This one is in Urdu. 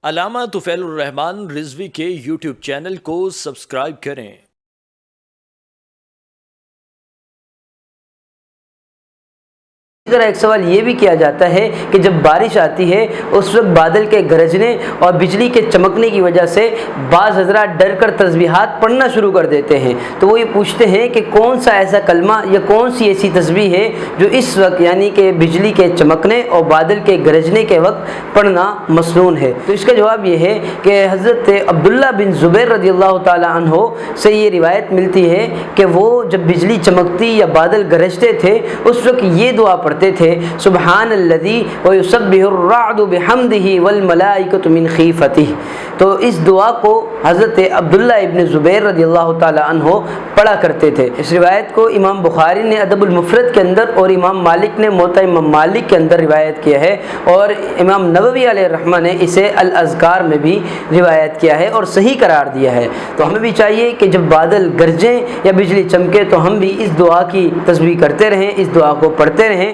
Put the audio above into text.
علامہ طفیل الرحمان رضوی کے یوٹیوب چینل کو سبسکرائب کریں۔ اسی طرح ایک سوال یہ بھی کیا جاتا ہے کہ جب بارش آتی ہے اس وقت بادل کے گرجنے اور بجلی کے چمکنے کی وجہ سے بعض حضرات ڈر کر تسبیحات پڑھنا شروع کر دیتے ہیں، تو وہ یہ پوچھتے ہیں کہ کون سا ایسا کلمہ یا کون سی ایسی تسبیح ہے جو اس وقت یعنی کہ بجلی کے چمکنے اور بادل کے گرجنے کے وقت پڑھنا مسنون ہے؟ تو اس کا جواب یہ ہے کہ حضرت عبداللہ بن زبیر رضی اللہ تعالی عنہ سے یہ روایت ملتی ہے کہ وہ جب بجلی چمکتی یا بادل گرجتے تھے اس وقت یہ دعا پڑھتے تھے، سبحان الذی ویسبح الرعد بحمدہ والملائکۃ من خیفتہ۔ تو اس دعا کو حضرت عبداللہ ابن زبیر رضی اللہ تعالی عنہ پڑھا کرتے تھے۔ اس روایت کو امام بخاری نے ادب المفرد کے اندر اور امام مالک نے موطا امام مالک کے اندر روایت کیا ہے، اور امام نووی علیہ الرحمہ نے اسے الاذکار میں بھی روایت کیا ہے اور صحیح قرار دیا ہے۔ تو ہمیں بھی چاہیے کہ جب بادل گرجیں یا بجلی چمکے تو ہم بھی اس دعا کی تسبیح کرتے رہیں، اس دعا کو پڑھتے رہیں۔